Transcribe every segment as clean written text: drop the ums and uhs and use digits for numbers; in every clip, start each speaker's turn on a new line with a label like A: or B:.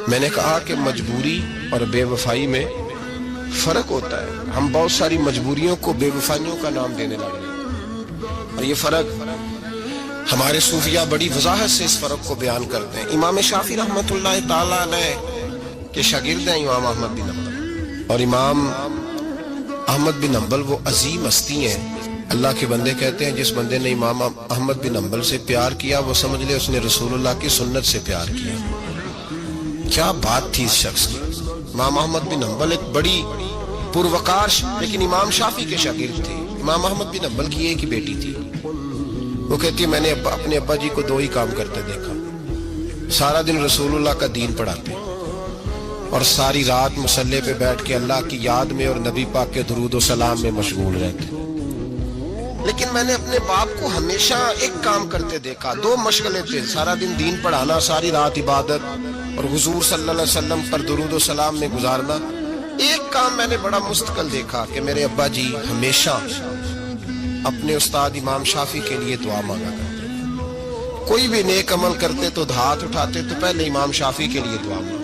A: میں نے کہا کہ مجبوری اور بے وفائی میں فرق ہوتا ہے. ہم بہت ساری مجبوریوں کو بے وفائیوں کا نام دینے لگے اور یہ فرق ہمارے صوفیہ بڑی وضاحت سے اس فرق کو بیان کرتے ہیں. امام شافعی رحمۃ اللہ تعالی علیہ کے شاگرد ہیں امام احمد بن حنبل، اور امام احمد بن حنبل وہ عظیم ہستی ہیں. اللہ کے بندے کہتے ہیں جس بندے نے امام احمد بن حنبل سے پیار کیا وہ سمجھ لے اس نے رسول اللہ کی سنت سے پیار کیا. کیا بات تھی اس شخص کی. امام احمد بن حنبل ایک بڑی پروقار لیکن امام شافعی کے شاگرد تھے. امام احمد بن حنبل کی ایک ہی بیٹی تھی. وہ کہتی ہے میں نے اپنے ابا جی کو دو ہی کام کرتے دیکھا. سارا دن رسول اللہ کا دین پڑھاتے اور ساری رات مصلی پہ بیٹھ کے اللہ کی یاد میں اور نبی پاک کے درود و سلام میں مشغول رہتے. لیکن میں نے اپنے باپ کو ہمیشہ ایک کام کرتے دیکھا. دو مشغلے تھے، سارا دن دین پڑھانا، ساری رات عبادت اور حضور صلی اللہ علیہ وسلم پر درود و سلام میں گزارنا. ایک کام میں نے بڑا مستقل دیکھا کہ میرے ابا جی ہمیشہ اپنے استاد امام شافعی کے لیے دعا مانگا کرتے. کوئی بھی نیک عمل کرتے تو ہاتھ اٹھاتے تو پہلے امام شافعی کے لیے دعا مانگتے.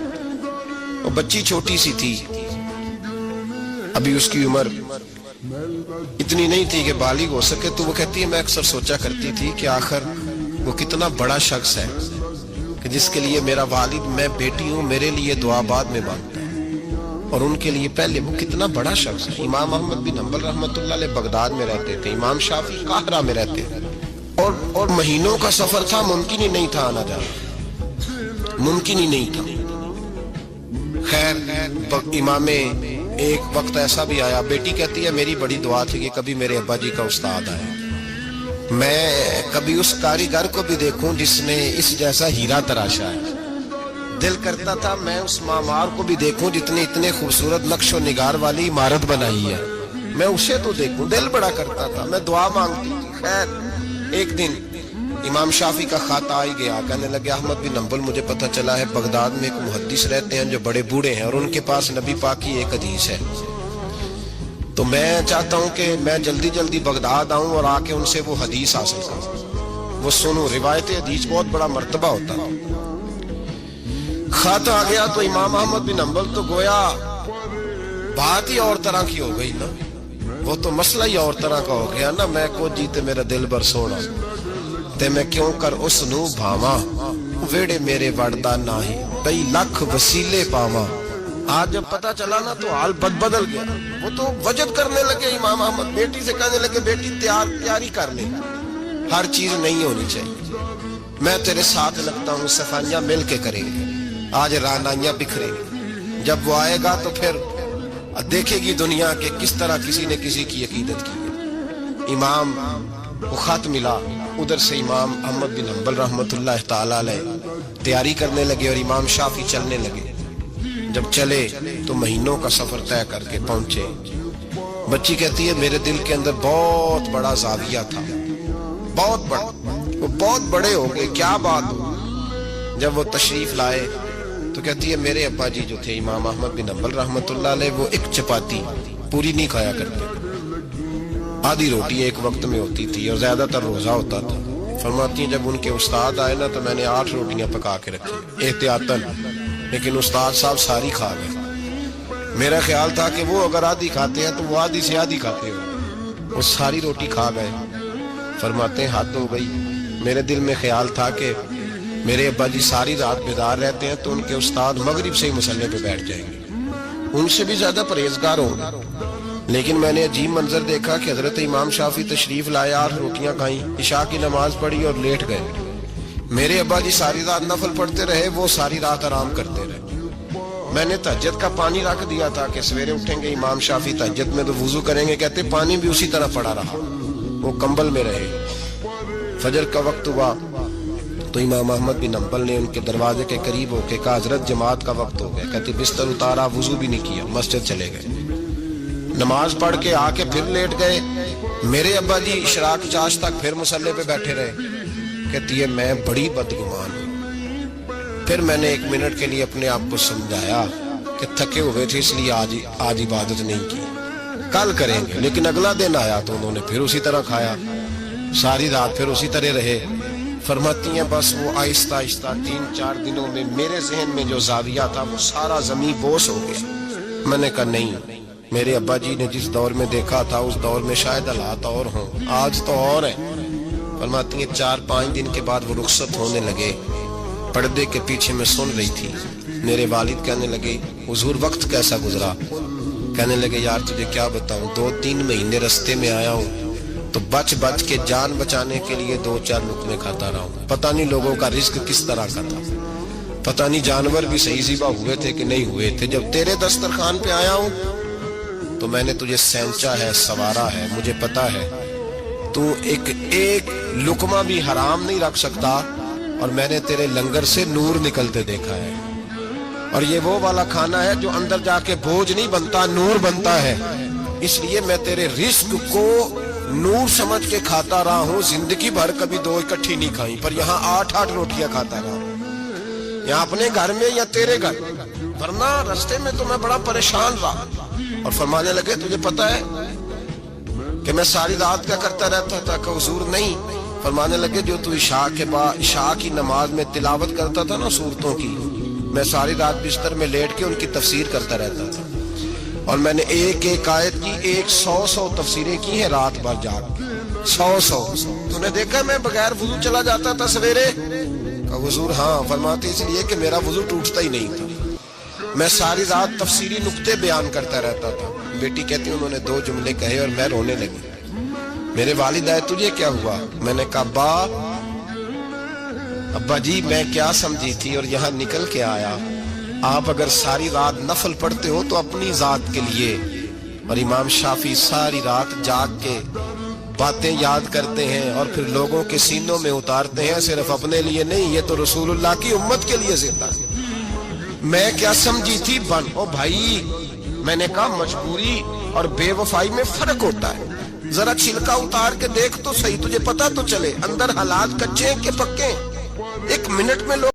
A: وہ بچی چھوٹی سی تھی، ابھی اس کی عمر اتنی نہیں تھی کہ بالغ ہو سکے. تو وہ کہتی ہے میں اکثر سوچا کرتی تھی کہ آخر وہ کتنا بڑا شخص ہے کہ جس کے لیے میرا والد، میں بیٹی ہوں، میرے لیے دعا بعد میں مانگتا ہے اور ان کے لیے پہلے. وہ کتنا بڑا شخص ہے. امام احمد بن حنبل رحمۃ اللہ علیہ بغداد میں رہتے تھے، امام شافعی قاہرہ میں رہتے تھے اور مہینوں کا سفر تھا. ممکن ہی نہیں تھا آنا جانا، ممکن ہی نہیں تھا. خیر امام ایک وقت ایسا بھی آیا، بیٹی کہتی ہے میری بڑی دعا تھی کہ کبھی میرے ابا جی کا استاد آئے، میں کبھی اس کاریگر کو بھی دیکھوں جس نے اس جیسا ہیرا تراشا ہے. دل کرتا تھا میں اس معمار کو بھی دیکھوں جس نے اتنے خوبصورت نقش و نگار والی عمارت بنائی ہے، میں اسے تو دیکھوں. دل بڑا کرتا تھا، میں دعا مانگتی تھی. خیر ایک دن امام شافعی کا خط آ گیا. کہنے لگے احمد بن حنبل مجھے پتہ چلا ہے بغداد میں ایک محدث رہتے ہیں جو بڑے بوڑھے ہیں اور ان کے پاس نبی پاک کی ایک حدیث ہے، تو میں چاہتا ہوں کہ میں جلدی جلدی بغداد آؤں اور آ کے ان سے وہ حدیث حاصل کروں، وہ سنوں. روایت حدیث بہت بڑا مرتبہ ہوتا ہے. خط آ گیا تو امام احمد بن حنبل تو گویا بات ہی اور طرح کی ہو گئی نا، وہ تو مسئلہ ہی اور طرح کا ہو گیا نا. میں کو جیتے میرا دل بر سونا تے میں کیوں کر اس نو بھاواں، ویڑے میرے وڑدا ناہی کئی لاکھ وسیلے پاواں. آج جب پتا چلا نا تو حال بدل گیا. وہ تو وجد کرنے لگے امام احمد. بیٹی سے کہنے لگے بیٹی تیاری کر لے، ہر چیز نہیں ہونی چاہیے، میں تیرے ساتھ لگتا ہوں، صفائیاں مل کے کریں گے، آج رانائیاں بکھریں گے. جب وہ آئے گا تو پھر دیکھے گی دنیا کہ کس طرح کسی نے کسی کی عقیدت کی ہے. امام کو خط ملا، ادھر سے امام احمد بن حنبل رحمۃ اللہ تعالی علیہ تیاری کرنے لگے اور امام شافعی چلنے لگے. جب چلے تو مہینوں کا سفر طے کر کے پہنچے. بچی کہتی ہے میرے دل کے اندر بہت بڑا زاویہ تھا، بہت بڑا، وہ بہت بڑے ہو گئے. کیا بات ہو. جب وہ تشریف لائے تو کہتی ہے میرے ابا جی جو تھے امام احمد بن حنبل رحمۃ اللہ علیہ وہ ایک چپاتی پوری نہیں کھایا کرتے، آدھی روٹی ایک وقت میں ہوتی تھی اور زیادہ تر روزہ ہوتا تھا. فرماتی ہیں جب ان کے استاد آئے نا تو میں نے 8 روٹیاں پکا کے رکھی احتیاطاً، لیکن استاد صاحب ساری کھا گئے. میرا خیال تھا کہ وہ اگر آدھی کھاتے ہیں تو وہ آدھی سے آدھی کھاتے ہو، وہ ساری روٹی کھا گئے. فرماتے ہیں حد ہو گئی. میرے دل میں خیال تھا کہ میرے ابا جی ساری رات بیدار رہتے ہیں تو ان کے استاد مغرب سے ہی مصلی پہ بیٹھ جائیں گے، ان سے بھی زیادہ پرہیزگار ہوں گے. لیکن میں نے عجیب منظر دیکھا کہ حضرت امام شافعی تشریف لائے، 8 روٹیاں کھائیں، عشاء کی نماز پڑھی اور لیٹ گئے. میرے ابا جی ساری رات نفل پڑھتے رہے، وہ ساری رات آرام کرتے رہے. میں نے تہجد کا پانی رکھ دیا تھا کہ سویرے اٹھیں گے امام شافعی تہجد میں تو وضو کریں گے، کہتے پانی بھی اسی طرح پڑا رہا، وہ کمبل میں رہے. فجر کا وقت ہوا تو امام احمد بن حنبل نے ان کے دروازے کے قریب ہو کے کہا حضرت جماعت کا وقت ہو گیا. کہتے بستر اتارا، وضو بھی نہیں کیا، مسجد چلے گئے. نماز پڑھ کے آ کے پھر لیٹ گئے. میرے ابا جی اشراق چاش تک پھر مصلی پہ بیٹھے رہے. کہتی ہے میں بڑی بدگمان ہوں. پھر میں نے 1 منٹ کے لیے اپنے آپ کو سمجھایا کہ تھکے ہوئے تھے اس لیے آج عبادت نہیں کی، کل کریں گے. لیکن اگلا دن آیا تو انہوں نے پھر اسی طرح کھایا، ساری رات پھر اسی طرح رہے. فرماتی ہیں بس وہ آہستہ آہستہ 3-4 دنوں میں میرے ذہن میں جو زاویہ تھا وہ سارا زمین بوس ہو گیا. میں نے کہا نہیں، میرے ابا جی نے جس دور میں دیکھا تھا اس دور میں شاید حالات اور ہوں، آج تو اور ہیں. فرماتی ہیں 4-5 دن کے بعد وہ رخصت ہونے لگے. پردے کے پیچھے میں سن رہی تھی. میرے والد کہنے لگے حضور وقت کیسا گزرا؟ کہنے لگے یار تجھے کیا بتاؤں، 2-3 مہینے رستے میں آیا ہوں تو بچ کے جان بچانے کے لیے 2-4 لقمے کھاتا رہا ہوں. پتہ نہیں لوگوں کا رزق کس طرح کا تھا، پتہ نہیں جانور بھی صحیح ذبح ہوئے تھے کہ نہیں ہوئے تھے. جب تیرے دسترخوان پہ آیا ہوں تو میں نے تجھے سینچا ہے، سوارا ہے. مجھے پتا ہے تو ایک لقمہ بھی حرام نہیں رکھ سکتا، اور میں نے تیرے لنگر سے نور نکلتے دیکھا ہے. اور یہ وہ والا کھانا ہے جو اندر جا کے بوجھ نہیں بنتا، نور بنتا ہے. اس لیے میں تیرے رزق کو نور سمجھ کے کھاتا رہا ہوں. زندگی بھر کبھی 2 اکٹھی نہیں کھائیں، پر یہاں 8 روٹیاں کھاتا رہا ہوں، یہاں اپنے گھر میں یا تیرے گھر. ورنہ رستے میں تو میں بڑا پریشان رہا. اور فرمانے لگے تجھے پتا ہے کہ میں ساری رات کیا کرتا رہتا تھا؟ کہ حضور نہیں. فرمانے لگے جو تو عشاء کی نماز میں تلاوت کرتا تھا نا سورتوں کی، میں ساری رات بستر میں لیٹ کے ان کی تفسیر کرتا رہتا تھا. اور میں نے ایک آیت کی 100 تفسیریں کی ہیں رات بھر جاگ کے. 100 تو نے دیکھا میں بغیر وضو چلا جاتا تھا سویرے؟ کہ حضور ہاں. فرماتے اس لیے کہ میرا وضو ٹوٹتا ہی نہیں تھا. میں ساری رات تفسیری نقطے بیان کرتا رہتا تھا. بیٹی کہتی انہوں نے 2 جملے کہے اور میں رونے لگی. میرے والد آئے تجھے کیا ہوا؟ میں نے کہا ابا جی میں کیا سمجھی تھی اور یہاں نکل کے آیا. آپ اگر ساری رات نفل پڑھتے ہو تو اپنی ذات کے لیے، اور امام شافعی ساری رات جاگ کے باتیں یاد کرتے ہیں اور پھر لوگوں کے سینوں میں اتارتے ہیں، صرف اپنے لیے نہیں، یہ تو رسول اللہ کی امت کے لیے زندہ ہے. میں کیا سمجھی تھی او بھائی. میں نے کہا مجبوری اور بے وفائی میں فرق ہوتا ہے. ذرا چھلکا اتار کے دیکھ تو صحیح، تجھے پتا تو چلے اندر حالات کچے ہیں کہ پکے. 1 منٹ میں لوگ